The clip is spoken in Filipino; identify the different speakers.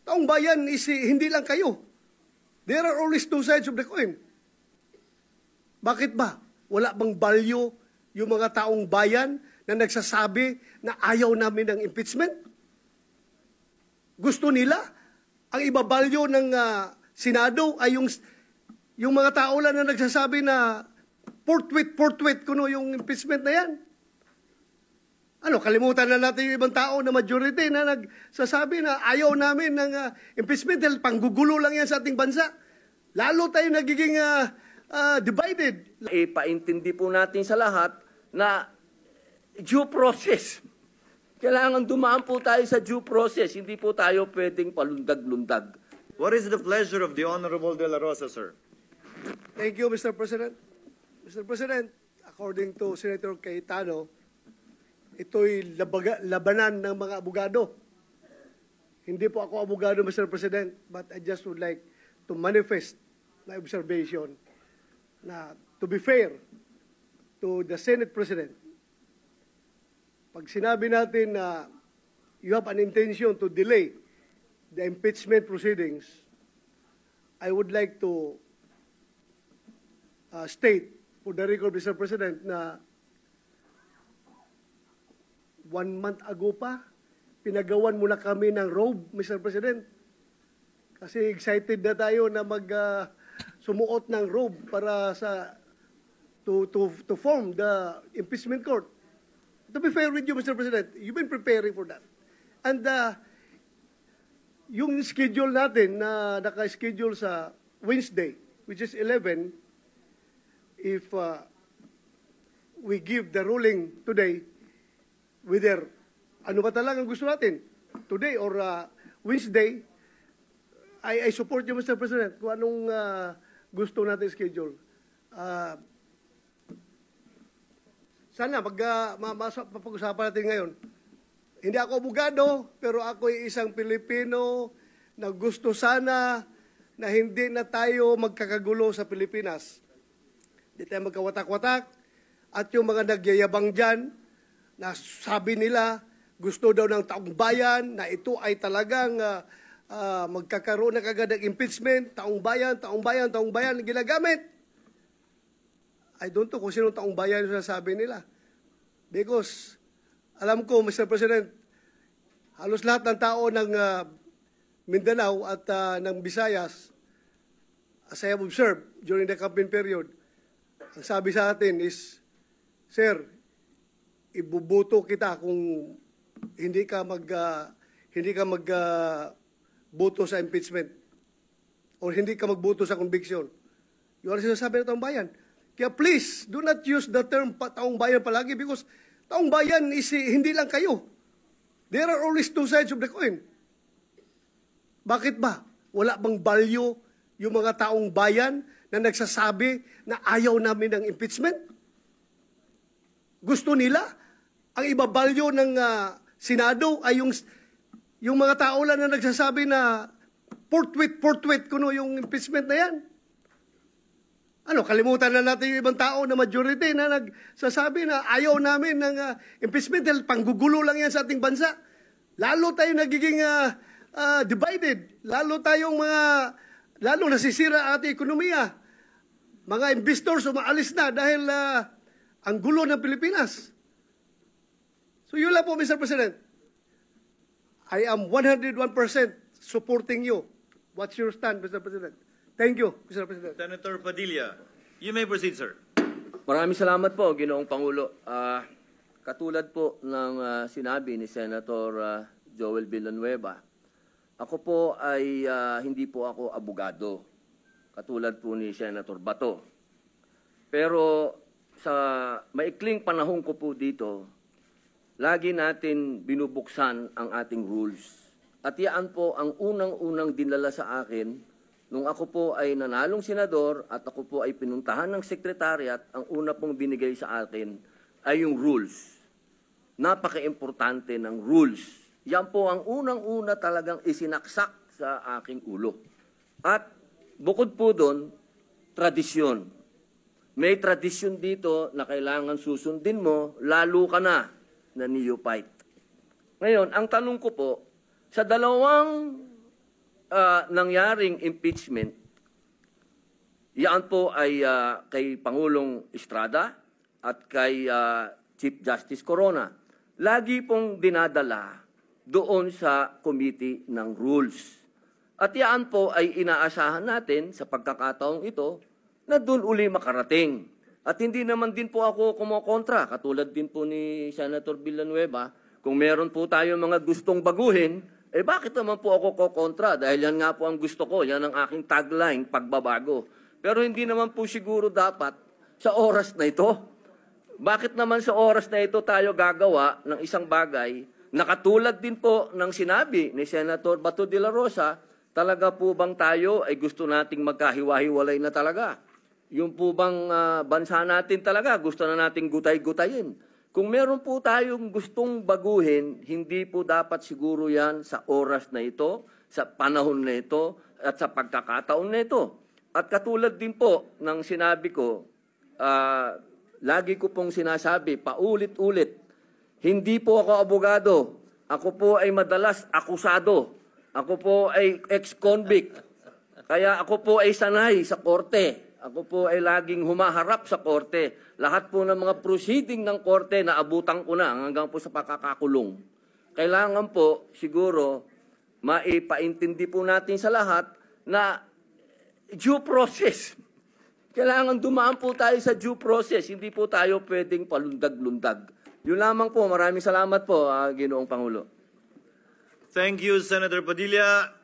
Speaker 1: taong bayan is hindi lang kayo. There are always two sides of the coin. Bakit ba? Wala bang value yung mga taong bayan na nagsasabi na ayaw namin ng impeachment? Gusto nila? Ang ibabalyo ng Senado ay yung mga tao lang na nagsasabi na forthwith kuno yung impeachment na yan. Ano, kalimutan na natin yung ibang tao na majority na nagsasabi na ayaw namin ng impeachment dahil panggugulo lang yan sa ating bansa. Lalo tayo nagiging divided.
Speaker 2: Ipaintindi po natin sa lahat na due process. Kailangan dumaan po tayo sa due process. Hindi po tayo pwedeng palundag-lundag.
Speaker 3: What is the pleasure of the Honorable De La Rosa, sir?
Speaker 1: Thank you, Mr. President. Mr. President, according to Senator Cayetano, ito'y labanan ng mga abogado. Hindi po ako abogado, Mr. President, but I just would like to manifest my observation na to be fair to the Senate President, pag sinabi natin na you have an intention to delay the impeachment proceedings, I would like to state for the record, Mr. President, na 1 month ago pa, pinagawan muna kami ng robe, Mr. President. Kasi excited na tayo na sumuot ng robe para to form the impeachment court. To be fair with you, Mr. President, you've been preparing for that. And yung schedule natin na naka-schedule sa Wednesday, which is 11, if we give the ruling today, whether ano ba talagang gusto natin, today or Wednesday, I support you, Mr. President, kung anong gusto natin schedule. Sana mapag-usapan natin ngayon. Hindi ako abogado, pero ako ay isang Pilipino na gusto sana na hindi na tayo magkakagulo sa Pilipinas. Hindi tayo magkawatak-watak. At yung mga nagyayabang dyan, na sabi nila, gusto daw ng taong bayan, na ito ay talagang magkakaroon na kagad ng impeachment, taong bayan, ginagamit. I don't know kung sinong taong bayan yung sasabi nila. Because, alam ko, Mr. President, halos lahat ng tao ng Mindanao at ng Visayas, as I have observed during the campaign period, ang sabi sa atin is, Sir, ibubuto kita kung hindi ka magboto sa impeachment or hindi ka magboto sa conviction. Yun ang sinasabi ng taong bayan. Kaya please, do not use the term taong bayan palagi because taong bayan is hindi lang kayo. There are always two sides of the coin. Bakit ba? Wala bang value yung mga taong bayan na nagsasabi na ayaw namin ng impeachment? Gusto nila? Ang ibabalyo ng Senado ay yung mga tao lang na nagsasabi na forthwith kuno yung impeachment na yan. Ano, kalimutan na natin yung ibang tao na majority na nagsasabi na ayaw namin ng impeachment dahil panggugulo lang yan sa ating bansa. Lalo tayo nagiging divided. Lalo nasisira ang ating ekonomiya. Mga investors umaalis na dahil ang gulo ng Pilipinas. So yun lang po, Mr. President. I am 101% supporting you. What's your stand, Mr. President? Thank you, Mr. President.
Speaker 3: Senator Padilla, you may proceed, sir.
Speaker 2: Maraming salamat po, Ginoong Pangulo. Katulad po ng sinabi ni Senator Joel Villanueva, ako po ay hindi po ako abogado, katulad po ni Senator Bato. Pero sa maikling panahon ko po dito, lagi natin binubuksan ang ating rules. At yan po ang unang-unang dinala sa akin nung ako po ay nanalong senador at ako po ay pinuntahan ng sekretariat. Ang una pong binigay sa akin ay yung rules. Napaka-importante ng rules. Yan po ang unang-una talagang isinaksak sa aking ulo. At bukod po doon, tradisyon. May tradisyon dito na kailangan susundin mo, lalo ka na neophyte. Ngayon, ang tanong ko po, sa dalawang nangyaring impeachment, yan po ay kay Pangulong Estrada at kay Chief Justice Corona. Lagi pong dinadala doon sa Committee ng Rules. At yan po ay inaasahan natin sa pagkakataong ito na doon uli makarating. At hindi naman din po ako kumokontra, katulad din po ni Senator Villanueva, kung meron po tayo mga gustong baguhin, bakit naman po ako kokontra? Dahil yan nga po ang gusto ko, yan ang aking tagline, pagbabago. Pero hindi naman po siguro dapat sa oras na ito. Bakit naman sa oras na ito tayo gagawa ng isang bagay na katulad din po ng sinabi ni Senator Bato de la Rosa, talaga po bang tayo ay gusto nating magkahiwa-hiwalay na talaga? Yung po bang bansa natin talaga gusto na nating gutay-gutayin? Kung meron po tayong gustong baguhin, hindi po dapat siguro yan sa oras na ito, sa panahon na ito, at sa pagkakataon na ito. At katulad din po ng sinabi ko, lagi ko pong sinasabi, paulit-ulit, hindi po ako abogado. Ako po ay madalas akusado. Ako po ay ex-convict. Kaya ako po ay sanay sa korte. Ako po ay laging humaharap sa korte. Lahat po ng mga proceeding ng korte na abutan ko na hanggang po sa pakakakulong. Kailangan po siguro maipaintindi po natin sa lahat na due process. Kailangan dumaan po tayo sa due process. Hindi po tayo pwedeng palundag-lundag. Yun lamang po. Maraming salamat po, Ginoong Pangulo.
Speaker 3: Thank you, Senator Padilla.